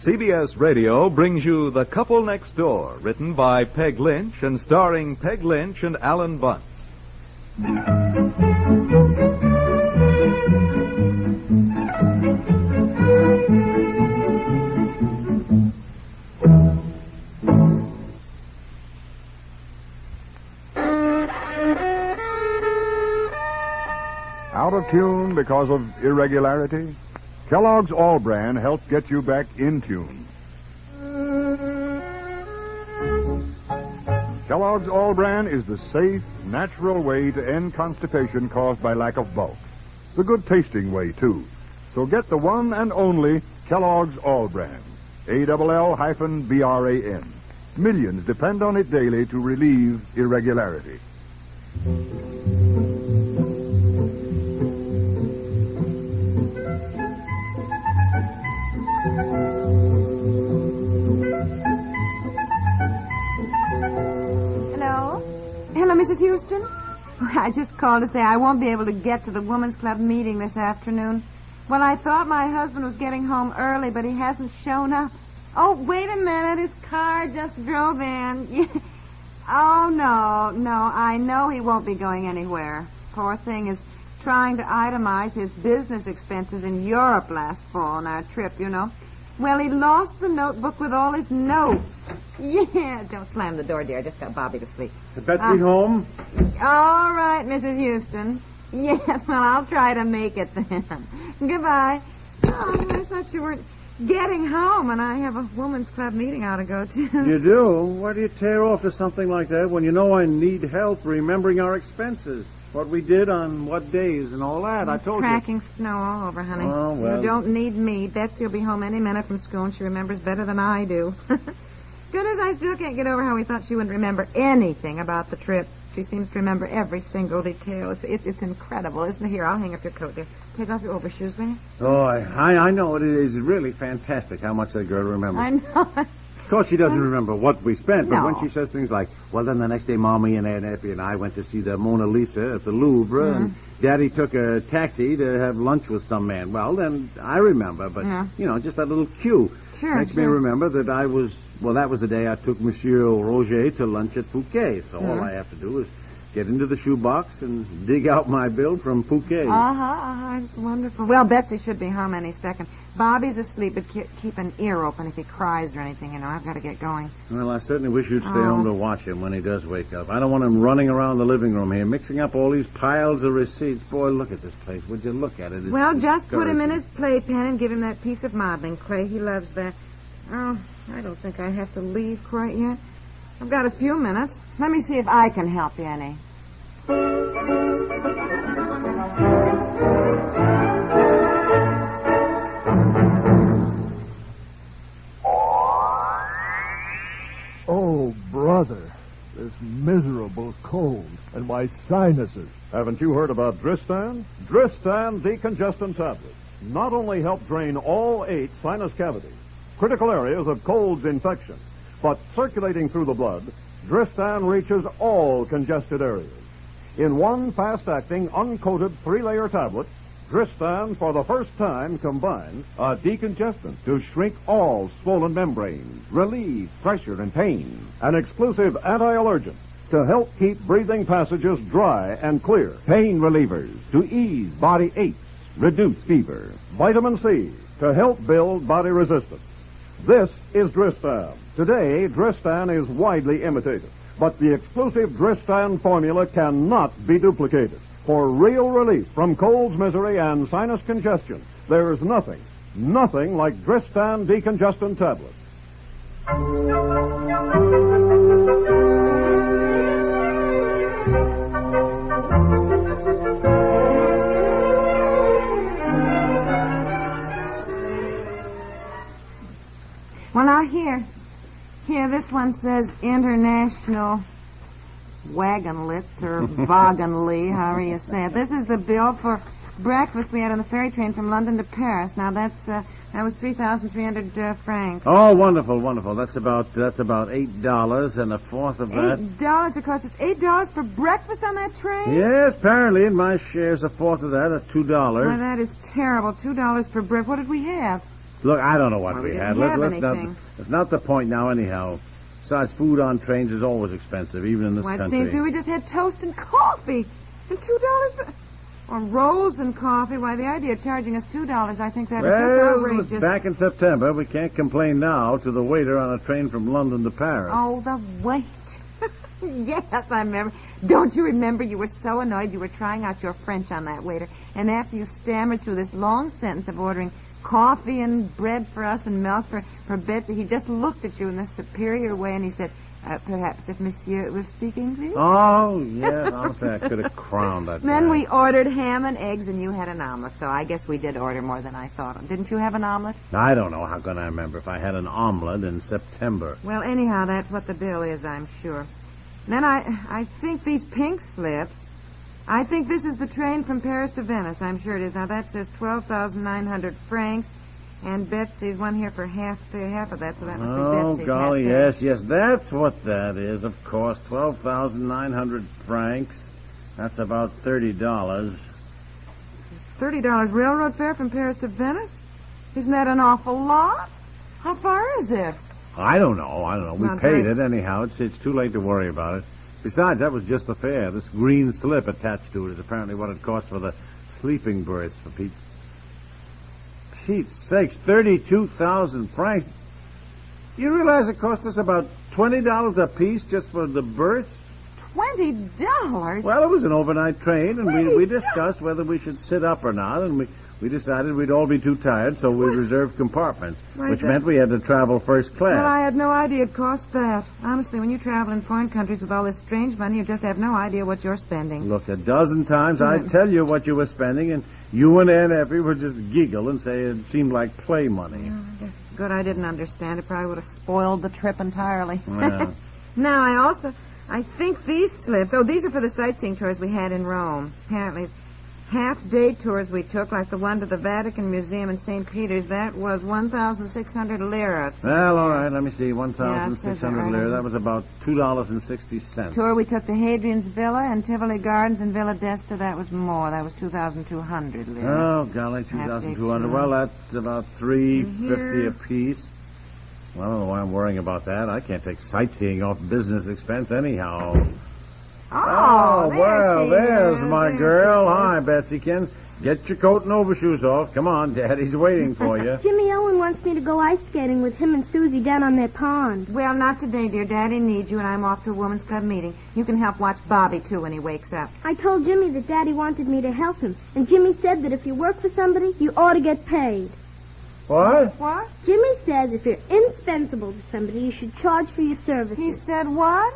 CBS Radio brings you The Couple Next Door, written by Peg Lynch and starring Peg Lynch and Ethel Bunce. Out of tune because of irregularity? Kellogg's All Bran helps get you back in tune. Kellogg's All Bran is the safe, natural way to end constipation caused by lack of bulk. The good-tasting way, too. So get the one and only Kellogg's All Bran. ALL-BRAN. Millions depend on it daily to relieve irregularity. Hello, Mrs. Houston. I just called to say I won't be able to get to the Women's Club meeting this afternoon. Well, I thought my husband was getting home early, but he hasn't shown up. Oh, wait a minute. His car just drove in. Oh, no, I know he won't be going anywhere. Poor thing is trying to itemize his business expenses in Europe last fall on our trip, you know. Well, he lost the notebook with all his notes. Yeah, don't slam the door, dear. I just got Bobby to sleep. Is Betsy home? All right, Mrs. Houston. Yes, well, I'll try to make it then. Goodbye. Oh, I thought you weren't getting home, and I have a women's club meeting I ought to go to. You do? Why do you tear off to something like that when you know I need help remembering our expenses? What we did on what days and all that. I told you. Tracking snow all over, honey. Oh, well. You don't need me. Betsy will be home any minute from school, and she remembers better than I do. Goodness, I still can't get over how we thought she wouldn't remember anything about the trip. She seems to remember every single detail. It's incredible, isn't it? Here, I'll hang up your coat there. Take off your overshoes, will you? Oh, I know. It is really fantastic how much that girl remembers. I know. Of course, she doesn't remember what we spent, but No. when she says things like, well, then the next day, Mommy and Aunt Effie and I went to see the Mona Lisa at the Louvre, and Daddy took a taxi to have lunch with some man. Well, then I remember, but, just that little cue makes me remember that that was the day I took Monsieur Roger to lunch at Fouquet, so all I have to do is get into the shoebox and dig out my bill from Fouquet. It's wonderful. Well, Betsy should be home any second. Bobby's asleep, but keep an ear open if he cries or anything, I've got to get going. Well, I certainly wish you'd stay home to watch him when he does wake up. I don't want him running around the living room here, mixing up all these piles of receipts. Boy, look at this place. Would you look at it? Well, just put him in his playpen and give him that piece of modeling clay. He loves that. Oh, I don't think I have to leave quite yet. I've got a few minutes. Let me see if I can help you any. Oh, brother, this miserable cold and my sinuses. Haven't you heard about Dristan? Dristan decongestant tablets not only help drain all 8 sinus cavities, critical areas of cold's infection, but circulating through the blood, Dristan reaches all congested areas. In one fast-acting, uncoated 3-layer tablet, Dristan, for the first time, combines a decongestant to shrink all swollen membranes, relieve pressure and pain, an exclusive anti-allergen to help keep breathing passages dry and clear, pain relievers to ease body aches, reduce fever, vitamin C to help build body resistance. This is Dristan. Today, Dristan is widely imitated, but the exclusive Dristan formula cannot be duplicated. For real relief from cold's misery and sinus congestion, there is nothing like Dristan decongestant tablets. Well, now here, this one says International Wagonlitz or Wagenly, however you say it. This is the bill for breakfast we had on the ferry train from London to Paris. Now that was 3,300 francs. Oh, wonderful. That's about $8 and a fourth of that. $8, of course. It's $8 for breakfast on that train? Yes, apparently, and my share's a fourth of that. That's $2. Why, that is terrible. $2 for breakfast. What did we have? Look, I don't know what Well, we we had. didn't have Let's anything. It's not the point now, anyhow. Besides, food on trains is always expensive, even in this Well, it country. seems to me we just had toast and coffee. And $2 for... Or rolls and coffee. Why, the idea of charging us $2, I think that is just Well, it was outrageous. back in September. We can't complain now to the waiter on a train from London to Paris. Oh, the wait. Yes, I remember. Don't you remember you were so annoyed you were trying out your French on that waiter, and after you stammered through this long sentence of ordering coffee and bread for us and milk for Betsy, he just looked at you in a superior way and he said, perhaps if Monsieur will speak English? Oh, yeah. Honestly, I could have crowned that Then guy. we ordered ham and eggs and you had an omelet, so I guess we did order more than I thought. Didn't you have an omelet? I don't know. How can I remember if I had an omelet in September? Well, anyhow, that's what the bill is, I'm sure. Then I think these pink slips, I think this is the train from Paris to Venice. I'm sure it is. Now, that says 12,900 francs, and Betsy's one here for half of that, so that must be Oh, Betsy's. golly, half yes, that's what that is, of course. 12,900 francs. That's about $30. $30 railroad fare from Paris to Venice? Isn't that an awful lot? How far is it? I don't know. We Not paid very- it anyhow. It's too late to worry about it. Besides, that was just the fare. This green slip attached to it is apparently what it costs for the sleeping berths, for Pete's sakes, 32,000 francs. You realize it cost us about $20 a piece just for the berths? $20? Well, it was an overnight train, and we discussed whether we should sit up or not, and we decided we'd all be too tired, so we reserved compartments, which meant we had to travel first class. Well, I had no idea it cost that. Honestly, when you travel in foreign countries with all this strange money, you just have no idea what you're spending. Look, a dozen times I'd tell you what you were spending, and you and Aunt Effie would just giggle and say it seemed like play money. Well, I guess it's good I didn't understand. It probably would have spoiled the trip entirely. Well. Now, I think these slips, these are for the sightseeing tours we had in Rome. Apparently, half-day tours we took, like the one to the Vatican Museum in St. Peter's, that was 1,600 lira. Well, all right, let me see, 1,600 Yeah, it says that right lira. on That was about $2.60. Tour we took to Hadrian's Villa and Tivoli Gardens and Villa d'Este, that was more. That was 2,200 lira. Oh, golly, 2,200. Well, that's about $3.50 a piece. Well, I don't know why I'm worrying about that. I can't take sightseeing off business expense anyhow. There's my girl. Hi, Betsy. Get your coat and overshoes off. Come on, Daddy's waiting for you. Jimmy Owen wants me to go ice skating with him and Susie down on their pond. Well, not today, dear. Daddy needs you, and I'm off to a women's club meeting. You can help watch Bobby, too, when he wakes up. I told Jimmy that Daddy wanted me to help him, and Jimmy said that if you work for somebody, you ought to get paid. What? What? Jimmy says if you're indispensable to somebody, you should charge for your services. He said what?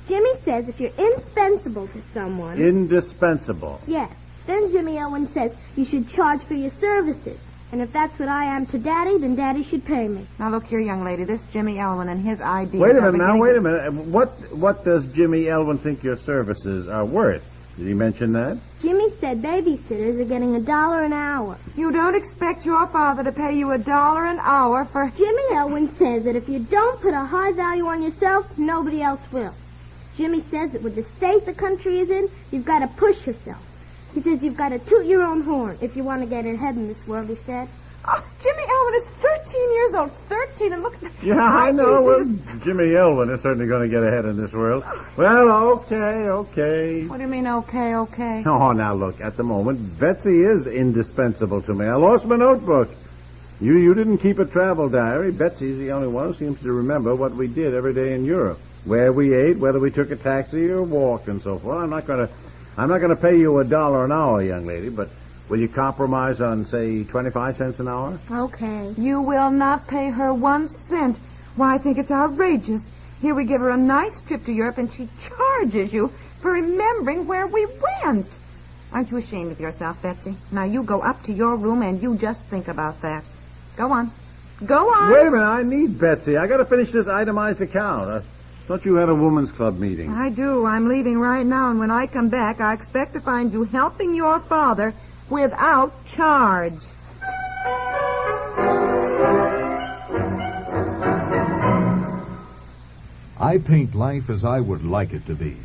Jimmy says if you're indispensable to someone... Indispensable. Yes. Then Jimmy Owen says you should charge for your services. And if that's what I am to Daddy, then Daddy should pay me. Now, look here, young lady. This Jimmy Elwin and his idea... Wait a minute. What does Jimmy Elwin think your services are worth? Did he mention that? Jimmy said babysitters are getting $1 an hour. You don't expect your father to pay you $1 an hour for... Jimmy Elwin says that if you don't put a high value on yourself, nobody else will. Jimmy says that with the state the country is in, you've got to push yourself. He says you've got to toot your own horn if you want to get ahead in this world, he said. Oh, Jimmy Elwin is 13 years old. 13, and look at that. Yeah, I know. Well, Jimmy Elwin is certainly going to get ahead in this world. Well, okay. What do you mean, okay? Oh, now look, at the moment, Betsy is indispensable to me. I lost my notebook. You didn't keep a travel diary. Betsy's the only one who seems to remember what we did every day in Europe. Where we ate, whether we took a taxi or walked and so forth. I'm not going to pay you $1 an hour, young lady, but will you compromise on, say, 25 cents an hour? Okay. You will not pay her 1 cent. Why, I think it's outrageous. Here we give her a nice trip to Europe, and she charges you for remembering where we went. Aren't you ashamed of yourself, Betsy? Now, you go up to your room, and you just think about that. Go on. Wait a minute, I need Betsy. I got to finish this itemized account. Thought you had a women's club meeting. I do. I'm leaving right now, and when I come back, I expect to find you helping your father without charge. I paint life as I would like it to be.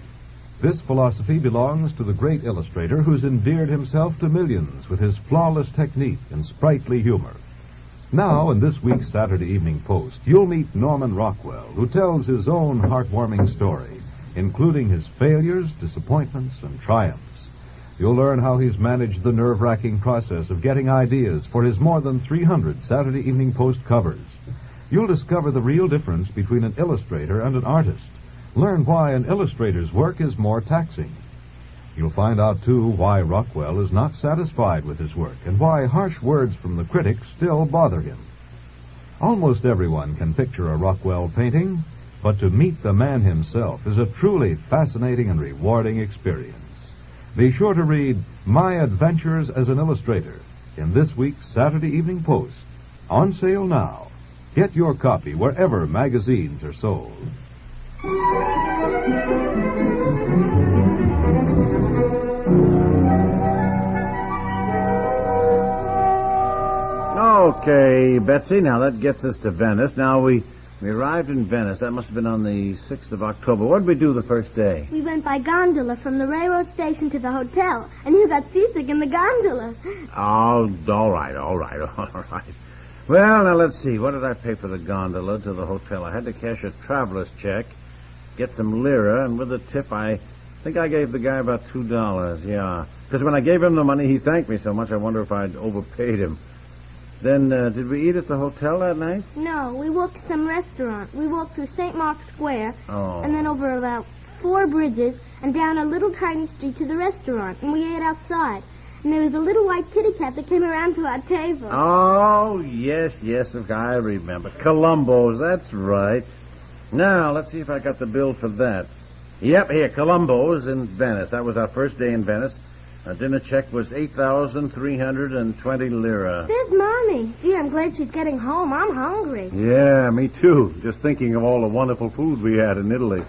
This philosophy belongs to the great illustrator who's endeared himself to millions with his flawless technique and sprightly humor. Now, in this week's Saturday Evening Post, you'll meet Norman Rockwell, who tells his own heartwarming story, including his failures, disappointments, and triumphs. You'll learn how he's managed the nerve-wracking process of getting ideas for his more than 300 Saturday Evening Post covers. You'll discover the real difference between an illustrator and an artist. Learn why an illustrator's work is more taxing. You'll find out, too, why Rockwell is not satisfied with his work and why harsh words from the critics still bother him. Almost everyone can picture a Rockwell painting, but to meet the man himself is a truly fascinating and rewarding experience. Be sure to read My Adventures as an Illustrator in this week's Saturday Evening Post. On sale now. Get your copy wherever magazines are sold. Okay, Betsy, now that gets us to Venice. Now, we arrived in Venice. That must have been on the 6th of October. What did we do the first day? We went by gondola from the railroad station to the hotel, and you got seasick in the gondola. Oh, all right. Well, now, let's see. What did I pay for the gondola to the hotel? I had to cash a traveler's check, get some lira, and with a tip, I think I gave the guy about $2, yeah. Because when I gave him the money, he thanked me so much, I wonder if I'd overpaid him. Then, did we eat at the hotel that night? No, we walked to some restaurant. We walked through St. Mark's Square, and then over about 4 bridges, and down a little tiny street to the restaurant, and we ate outside. And there was a little white kitty cat that came around to our table. Oh, yes, I remember. Columbo's, that's right. Now, let's see if I got the bill for that. Yep, here, Columbo's in Venice. That was our first day in Venice. Our dinner check was 8,320 lira. There's Mommy. Gee, I'm glad she's getting home. I'm hungry. Yeah, me too. Just thinking of all the wonderful food we had in Italy.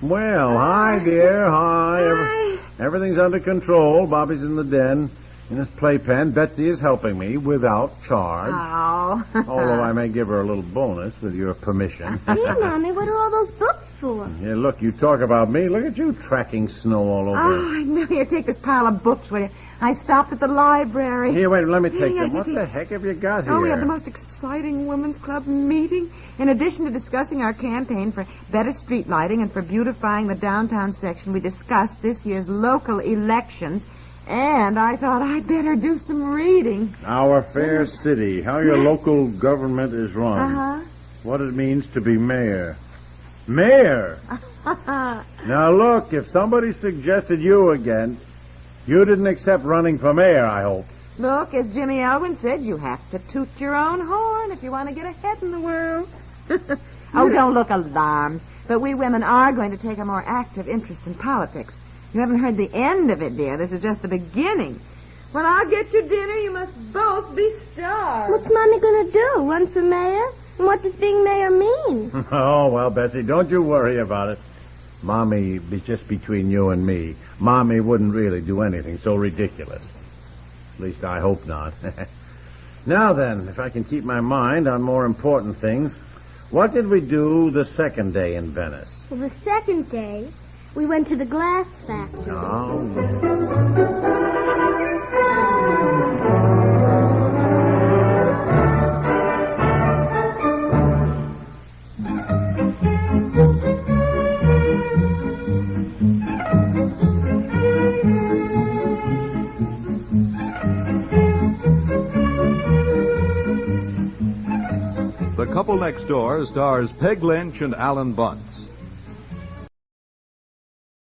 Well, hi, dear. Hi. Everything's under control. Bobby's in the den in his playpen. Betsy is helping me without charge. Oh. Although I may give her a little bonus with your permission. Gee, Mommy, what are all those books for? Yeah, look, you talk about me. Look at you tracking snow all over. Oh, I know. Here, take this pile of books, will you? I stopped at the library. Here, wait, let me take them. What the heck have you got here? Oh, we had the most exciting women's club meeting. In addition to discussing our campaign for better street lighting and for beautifying the downtown section, we discussed this year's local elections, and I thought I'd better do some reading. Our fair city, how your local government is run. Uh-huh. What it means to be mayor. Mayor! Now, look, if somebody suggested you again, you didn't accept running for mayor, I hope. Look, as Jimmy Elwin said, you have to toot your own horn if you want to get ahead in the world. Oh, don't look alarmed. But we women are going to take a more active interest in politics. You haven't heard the end of it, dear. This is just the beginning. When I'll get you dinner, you must both be starved. What's Mommy going to do? Run for mayor? And what does being mayor mean? Oh, well, Betsy, don't you worry about it. Mommy, just between you and me, Mommy wouldn't really do anything so ridiculous. At least I hope not. Now then, if I can keep my mind on more important things, what did we do the second day in Venice? Well, the second day, we went to the glass factory. The Couple Next Door stars Peg Lynch and Alan Bunce.